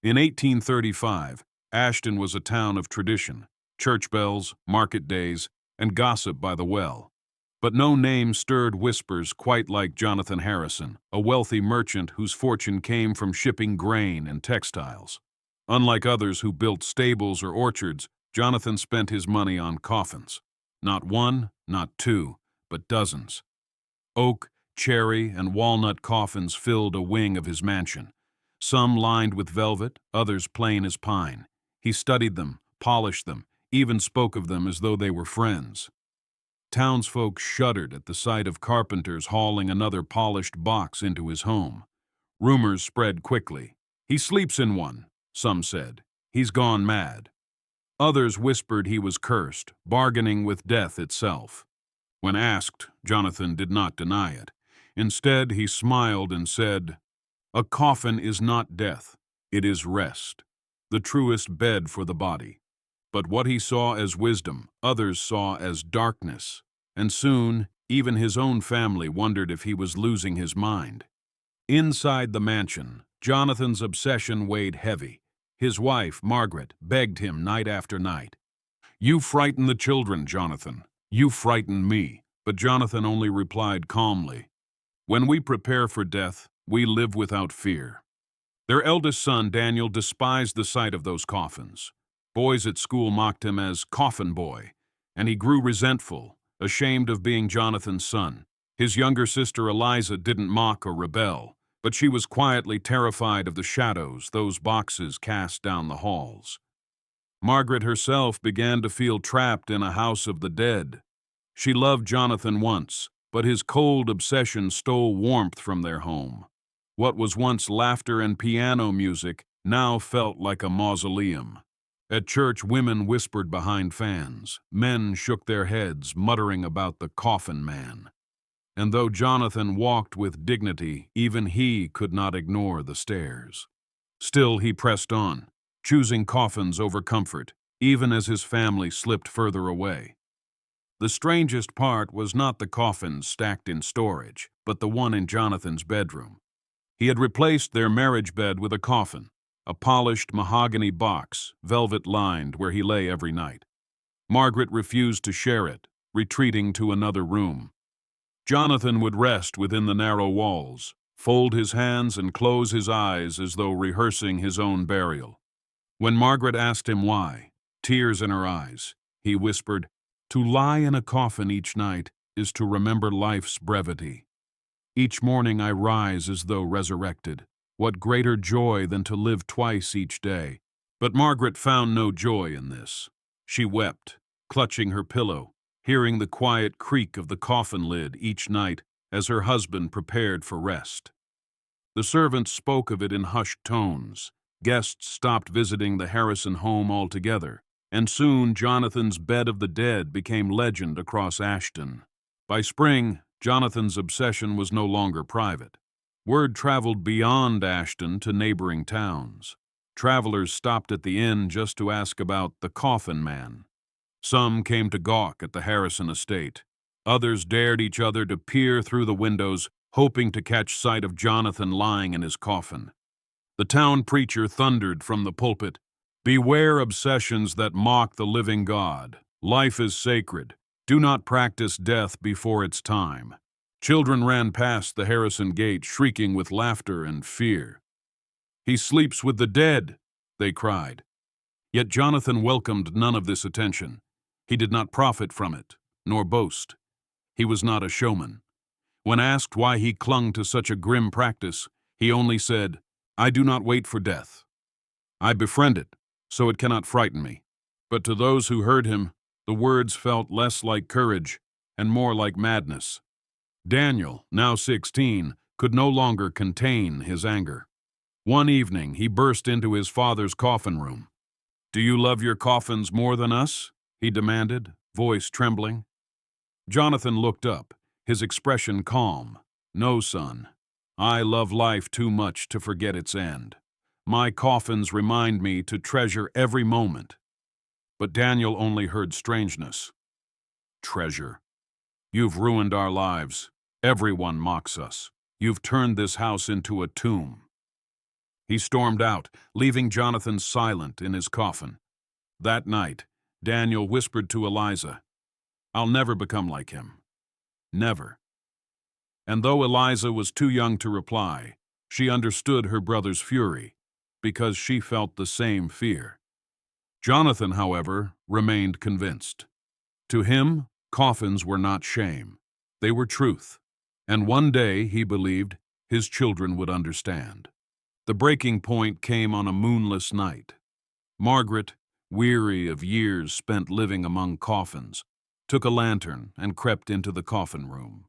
In 1835, Ashton was a town of tradition, church bells, market days, and gossip by the well. But no name stirred whispers quite like Jonathan Harrison, a wealthy merchant whose fortune came from shipping grain and textiles. Unlike others who built stables or orchards, Jonathan spent his money on coffins. Not one, not two, but dozens. Oak, cherry, and walnut coffins filled a wing of his mansion. Some lined with velvet, others plain as pine. He studied them, polished them, even spoke of them as though they were friends. Townsfolk shuddered at the sight of carpenters hauling another polished box into his home. Rumors spread quickly. "He sleeps in one," some said. "He's gone mad." Others whispered he was cursed, bargaining with death itself. When asked, Jonathan did not deny it. Instead, he smiled and said, "A coffin is not death, it is rest, the truest bed for the body." But what he saw as wisdom, others saw as darkness, and soon even his own family wondered if he was losing his mind. Inside the mansion, Jonathan's obsession weighed heavy. His wife, Margaret, begged him night after night. "You frighten the children, Jonathan. You frighten me." But Jonathan only replied calmly, "When we prepare for death, we live without fear." Their eldest son, Daniel, despised the sight of those coffins. Boys at school mocked him as "Coffin Boy," and he grew resentful, ashamed of being Jonathan's son. His younger sister, Eliza, didn't mock or rebel, but she was quietly terrified of the shadows those boxes cast down the halls. Margaret herself began to feel trapped in a house of the dead. She loved Jonathan once, but his cold obsession stole warmth from their home. What was once laughter and piano music now felt like a mausoleum. At church, women whispered behind fans. Men shook their heads, muttering about the coffin man. And though Jonathan walked with dignity, even he could not ignore the stares. Still, he pressed on, choosing coffins over comfort, even as his family slipped further away. The strangest part was not the coffins stacked in storage, but the one in Jonathan's bedroom. He had replaced their marriage bed with a coffin, a polished mahogany box, velvet-lined, where he lay every night. Margaret refused to share it, retreating to another room. Jonathan would rest within the narrow walls, fold his hands and close his eyes as though rehearsing his own burial. When Margaret asked him why, tears in her eyes, he whispered, "To lie in a coffin each night is to remember life's brevity. Each morning I rise as though resurrected. What greater joy than to live twice each day?" But Margaret found no joy in this. She wept, clutching her pillow, hearing the quiet creak of the coffin lid each night as her husband prepared for rest. The servants spoke of it in hushed tones. Guests stopped visiting the Harrison home altogether, and soon Jonathan's bed of the dead became legend across Ashton. By spring, Jonathan's obsession was no longer private. Word traveled beyond Ashton to neighboring towns. Travelers stopped at the inn just to ask about the coffin man. Some came to gawk at the Harrison estate. Others dared each other to peer through the windows, hoping to catch sight of Jonathan lying in his coffin. The town preacher thundered from the pulpit, "Beware obsessions that mock the living God. Life is sacred. Do not practice death before its time." Children ran past the Harrison gate, shrieking with laughter and fear. "He sleeps with the dead," they cried. Yet Jonathan welcomed none of this attention. He did not profit from it, nor boast. He was not a showman. When asked why he clung to such a grim practice, he only said, "I do not wait for death. I befriend it, so it cannot frighten me." But to those who heard him, the words felt less like courage and more like madness. Daniel, now 16, could no longer contain his anger. One evening, he burst into his father's coffin room. "Do you love your coffins more than us?" he demanded, voice trembling. Jonathan looked up, his expression calm. "No, son. I love life too much to forget its end. My coffins remind me to treasure every moment." But Daniel only heard strangeness. "Treasure. You've ruined our lives. Everyone mocks us. You've turned this house into a tomb." He stormed out, leaving Jonathan silent in his coffin. That night, Daniel whispered to Eliza, "I'll never become like him. Never." And though Eliza was too young to reply, she understood her brother's fury, because she felt the same fear. Jonathan, however, remained convinced. To him, coffins were not shame. They were truth. And one day, he believed, his children would understand. The breaking point came on a moonless night. Margaret, weary of years spent living among coffins, took a lantern and crept into the coffin room.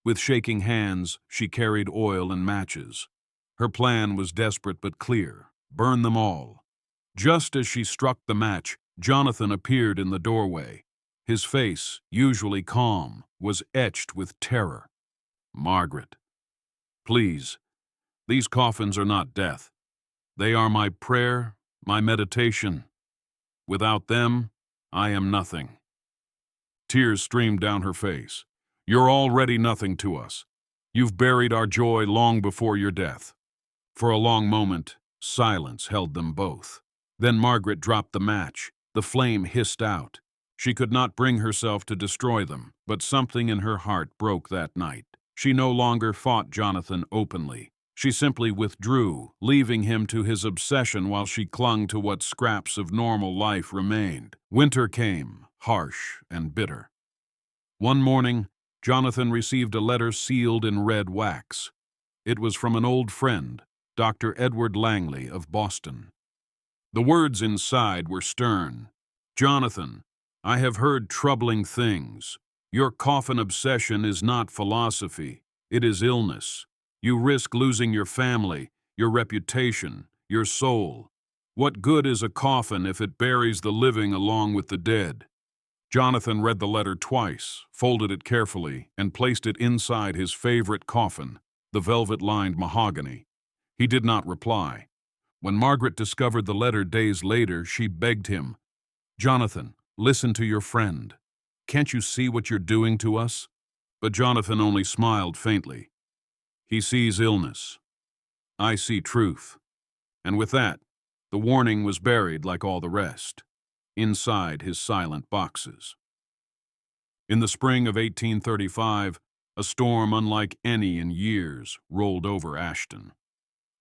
With shaking hands, she carried oil and matches. Her plan was desperate but clear: burn them all. Just as she struck the match, Jonathan appeared in the doorway. His face, usually calm, was etched with terror. "Margaret, please, these coffins are not death. They are my prayer, my meditation. Without them, I am nothing." Tears streamed down her face. "You're already nothing to us. You've buried our joy long before your death." For a long moment, silence held them both. Then Margaret dropped the match. The flame hissed out. She could not bring herself to destroy them, but something in her heart broke that night. She no longer fought Jonathan openly. She simply withdrew, leaving him to his obsession while she clung to what scraps of normal life remained. Winter came, harsh and bitter. One morning, Jonathan received a letter sealed in red wax. It was from an old friend, Dr. Edward Langley of Boston. The words inside were stern. "Jonathan, I have heard troubling things. Your coffin obsession is not philosophy, it is illness. You risk losing your family, your reputation, your soul. What good is a coffin if it buries the living along with the dead?" Jonathan read the letter twice, folded it carefully, and placed it inside his favorite coffin, the velvet-lined mahogany. He did not reply. When Margaret discovered the letter days later, she begged him, "Jonathan, listen to your friend. Can't you see what you're doing to us?" But Jonathan only smiled faintly. "He sees illness. I see truth." And with that, the warning was buried like all the rest, inside his silent boxes. In the spring of 1835, a storm unlike any in years rolled over Ashton.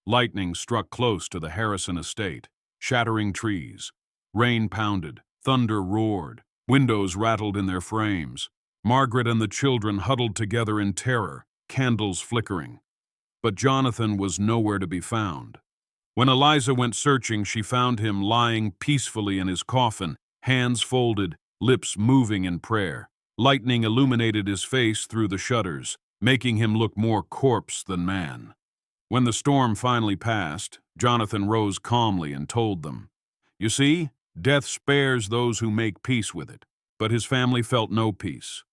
Lightning struck close to the Harrison estate, shattering trees. Rain pounded, thunder roared, windows rattled in their frames. Margaret and the children huddled together in terror, candles flickering. But Jonathan was nowhere to be found. When Eliza went searching, she found him lying peacefully in his coffin, hands folded, lips moving in prayer. Lightning illuminated his face through the shutters, making him look more corpse than man. When the storm finally passed, Jonathan rose calmly and told them, "You see, death spares those who make peace with it." But his family felt no peace.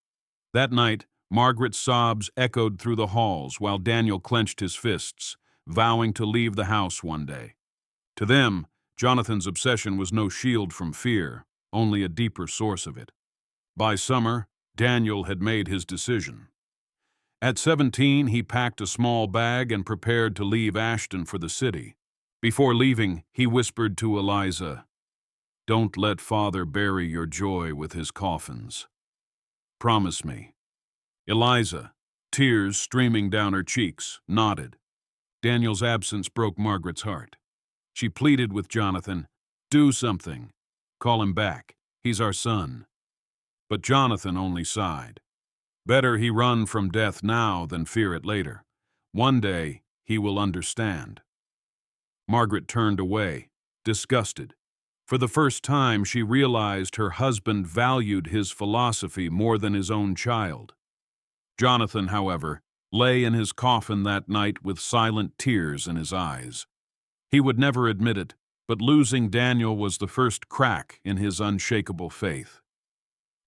That night, Margaret's sobs echoed through the halls while Daniel clenched his fists, vowing to leave the house one day. To them, Jonathan's obsession was no shield from fear, only a deeper source of it. By summer, Daniel had made his decision. At 17, he packed a small bag and prepared to leave Ashton for the city. Before leaving, he whispered to Eliza, "Don't let Father bury your joy with his coffins. Promise me." Eliza, tears streaming down her cheeks, nodded. Daniel's absence broke Margaret's heart. She pleaded with Jonathan, "Do something. Call him back. He's our son." But Jonathan only sighed. Better he run from death now than fear it later. One day, he will understand. Margaret turned away, disgusted. For the first time, she realized her husband valued his philosophy more than his own child. Jonathan, however, lay in his coffin that night with silent tears in his eyes. He would never admit it, but losing Daniel was the first crack in his unshakable faith.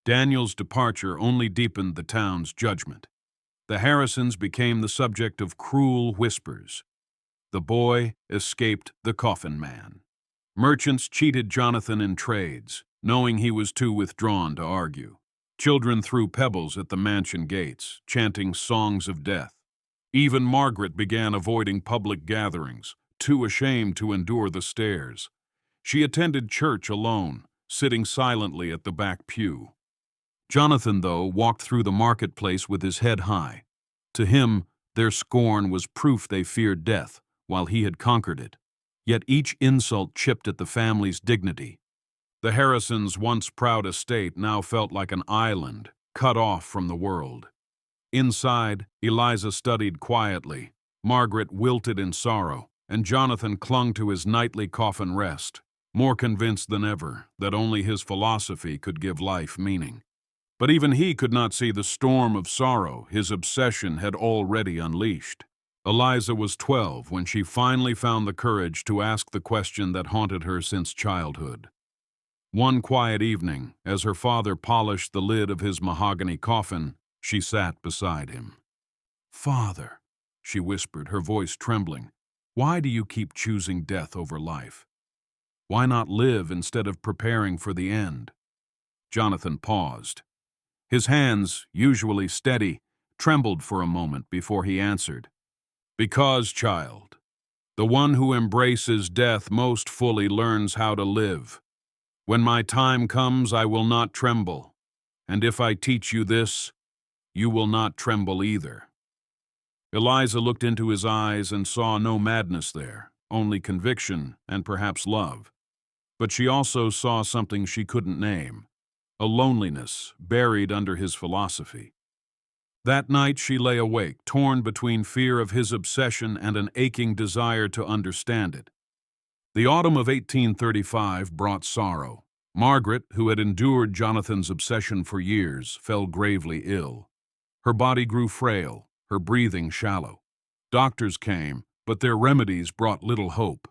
Daniel's departure only deepened the town's judgment. The Harrisons became the subject of cruel whispers. The boy escaped the coffin man. Merchants cheated Jonathan in trades, knowing he was too withdrawn to argue. Children threw pebbles at the mansion gates, chanting songs of death. Even Margaret began avoiding public gatherings, too ashamed to endure the stairs. She attended church alone, sitting silently at the back pew. Jonathan, though, walked through the marketplace with his head high. To him, their scorn was proof they feared death, while he had conquered it. Yet each insult chipped at the family's dignity. The Harrisons' once proud estate now felt like an island, cut off from the world. Inside, Eliza studied quietly. Margaret wilted in sorrow, and Jonathan clung to his nightly coffin rest, more convinced than ever that only his philosophy could give life meaning. But even he could not see the storm of sorrow his obsession had already unleashed. Eliza was 12 when she finally found the courage to ask the question that haunted her since childhood. One quiet evening, as her father polished the lid of his mahogany coffin, she sat beside him. "Father," she whispered, her voice trembling, "why do you keep choosing death over life? Why not live instead of preparing for the end?" Jonathan paused. His hands, usually steady, trembled for a moment before he answered. "Because, child, the one who embraces death most fully learns how to live. When my time comes, I will not tremble, and if I teach you this, you will not tremble either." Eliza looked into his eyes and saw no madness there, only conviction and perhaps love. But she also saw something she couldn't name, a loneliness buried under his philosophy. That night she lay awake, torn between fear of his obsession and an aching desire to understand it. The autumn of 1835 brought sorrow. Margaret, who had endured Jonathan's obsession for years, fell gravely ill. Her body grew frail, her breathing shallow. Doctors came, but their remedies brought little hope.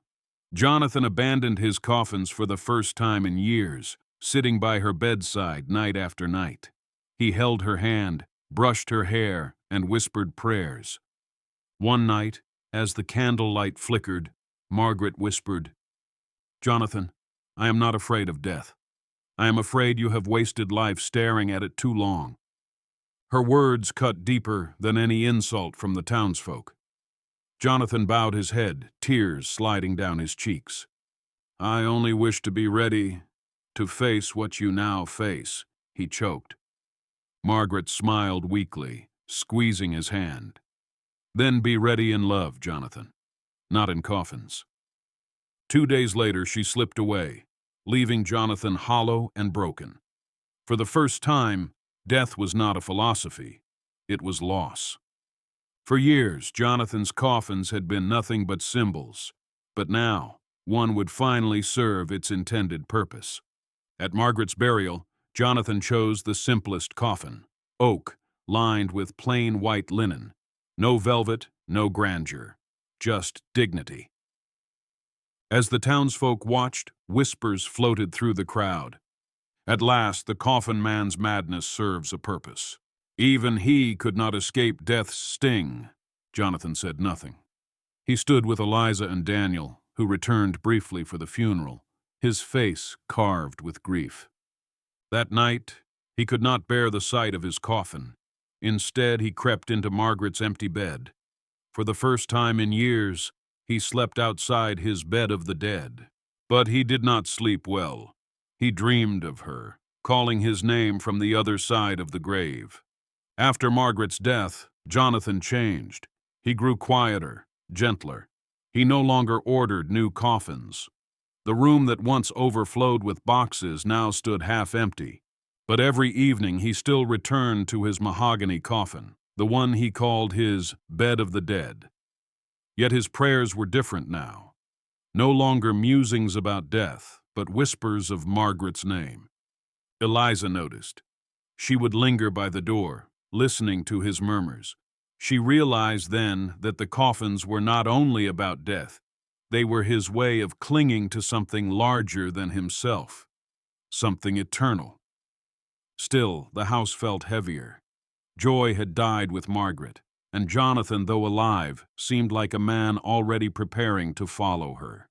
Jonathan abandoned his coffins for the first time in years, sitting by her bedside night after night. He held her hand, brushed her hair, and whispered prayers. One night, as the candlelight flickered, Margaret whispered, "Jonathan, I am not afraid of death. I am afraid you have wasted life staring at it too long." Her words cut deeper than any insult from the townsfolk. Jonathan bowed his head, tears sliding down his cheeks. "I only wish to be ready to face what you now face," he choked. Margaret smiled weakly, squeezing his hand. "Then be ready in love, Jonathan, not in coffins." 2 days later, she slipped away, leaving Jonathan hollow and broken. For the first time, death was not a philosophy, it was loss. For years, Jonathan's coffins had been nothing but symbols, but now, one would finally serve its intended purpose. At Margaret's burial, Jonathan chose the simplest coffin, oak, lined with plain white linen. No velvet, no grandeur, just dignity. As the townsfolk watched, whispers floated through the crowd. At last, the coffin man's madness serves a purpose. Even he could not escape death's sting. Jonathan said nothing. He stood with Eliza and Daniel, who returned briefly for the funeral, his face carved with grief. That night, he could not bear the sight of his coffin. Instead, he crept into Margaret's empty bed. For the first time in years, he slept outside his bed of the dead. But he did not sleep well. He dreamed of her, calling his name from the other side of the grave. After Margaret's death, Jonathan changed. He grew quieter, gentler. He no longer ordered new coffins. The room that once overflowed with boxes now stood half empty. But every evening he still returned to his mahogany coffin, the one he called his bed of the dead. Yet his prayers were different now. No longer musings about death, but whispers of Margaret's name. Eliza noticed. She would linger by the door, listening to his murmurs. She realized then that the coffins were not only about death, they were his way of clinging to something larger than himself, something eternal. Still, the house felt heavier. Joy had died with Margaret, and Jonathan, though alive, seemed like a man already preparing to follow her.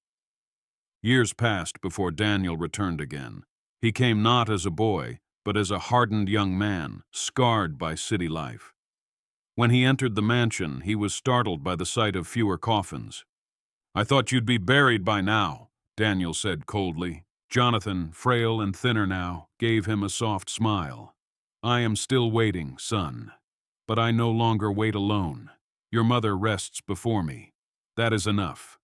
Years passed before Daniel returned again. He came not as a boy, but as a hardened young man, scarred by city life. When he entered the mansion, he was startled by the sight of fewer coffins. "I thought you'd be buried by now," Daniel said coldly. Jonathan, frail and thinner now, gave him a soft smile. "I am still waiting, son. But I no longer wait alone. Your mother rests before me. That is enough."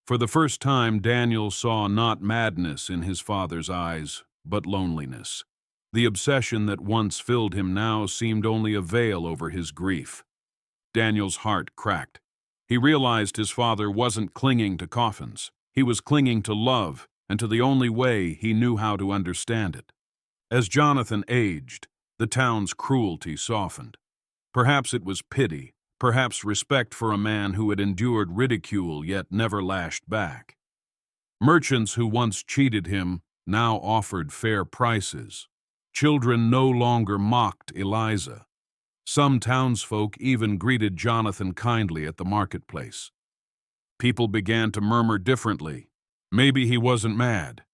For the first time, Daniel saw not madness in his father's eyes, but loneliness. The obsession that once filled him now seemed only a veil over his grief. Daniel's heart cracked. He realized his father wasn't clinging to coffins. He was clinging to love, and to the only way he knew how to understand it. As Jonathan aged, the town's cruelty softened. Perhaps it was pity, perhaps respect for a man who had endured ridicule yet never lashed back. Merchants who once cheated him now offered fair prices. Children no longer mocked Eliza. Some townsfolk even greeted Jonathan kindly at the marketplace. People began to murmur differently. Maybe he wasn't mad.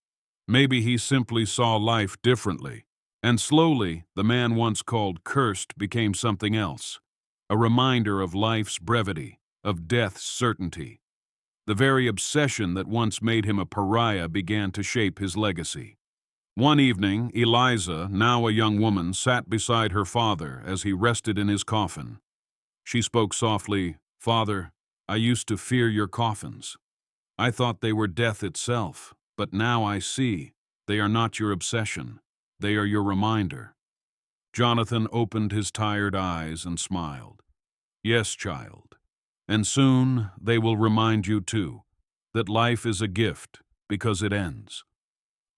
Maybe he simply saw life differently. And slowly, the man once called cursed became something else. A reminder of life's brevity, of death's certainty. The very obsession that once made him a pariah began to shape his legacy. One evening, Eliza, now a young woman, sat beside her father as he rested in his coffin. She spoke softly, "Father, I used to fear your coffins. I thought they were death itself, but now I see they are not your obsession. They are your reminder." Jonathan opened his tired eyes and smiled. "Yes, child. And soon they will remind you too, that life is a gift because it ends."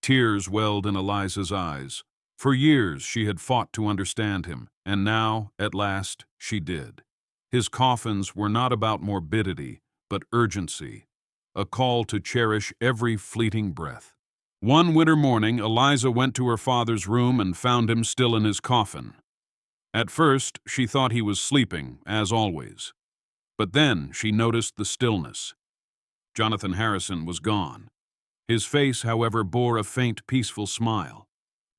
Tears welled in Eliza's eyes. For years she had fought to understand him, and now, at last, she did. His coffins were not about morbidity, but urgency, a call to cherish every fleeting breath. One winter morning, Eliza went to her father's room and found him still in his coffin. At first, she thought he was sleeping, as always. But then she noticed the stillness. Jonathan Harrison was gone. His face, however, bore a faint, peaceful smile.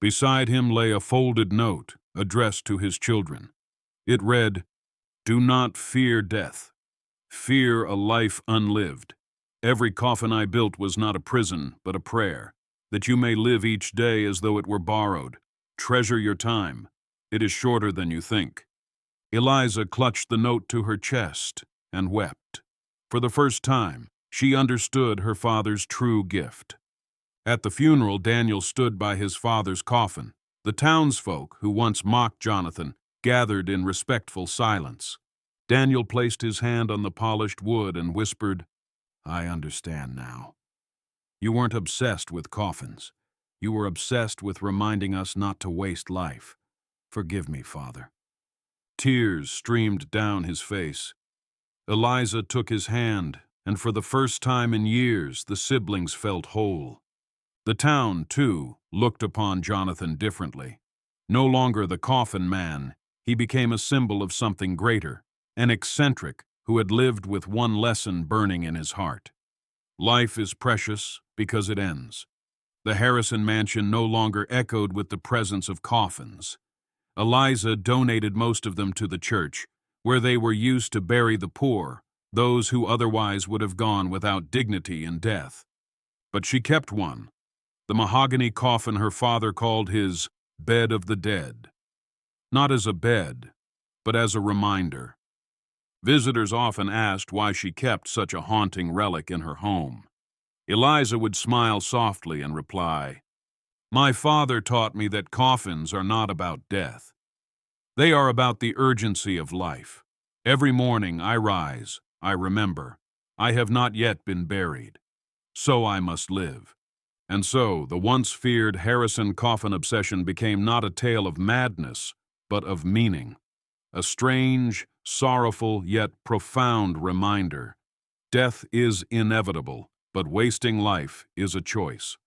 Beside him lay a folded note addressed to his children. It read, "Do not fear death. Fear a life unlived. Every coffin I built was not a prison, but a prayer, that you may live each day as though it were borrowed. Treasure your time. It is shorter than you think." Eliza clutched the note to her chest and wept. For the first time, she understood her father's true gift. At the funeral, Daniel stood by his father's coffin. The townsfolk, who once mocked Jonathan, gathered in respectful silence. Daniel placed his hand on the polished wood and whispered, "I understand now. You weren't obsessed with coffins. You were obsessed with reminding us not to waste life. Forgive me, Father." Tears streamed down his face. Eliza took his hand, and for the first time in years, the siblings felt whole. The town, too, looked upon Jonathan differently. No longer the coffin man, he became a symbol of something greater, an eccentric who had lived with one lesson burning in his heart. Life is precious because it ends. The Harrison mansion no longer echoed with the presence of coffins. Eliza donated most of them to the church, where they were used to bury the poor, those who otherwise would have gone without dignity in death. But she kept one, the mahogany coffin her father called his bed of the dead. Not as a bed, but as a reminder. Visitors often asked why she kept such a haunting relic in her home. Eliza would smile softly and reply, "My father taught me that coffins are not about death. They are about the urgency of life. Every morning I rise, I remember, I have not yet been buried. So I must live." And so, the once feared Harrison Coffin Obsession became not a tale of madness, but of meaning. A strange, sorrowful, yet profound reminder. Death is inevitable, but wasting life is a choice.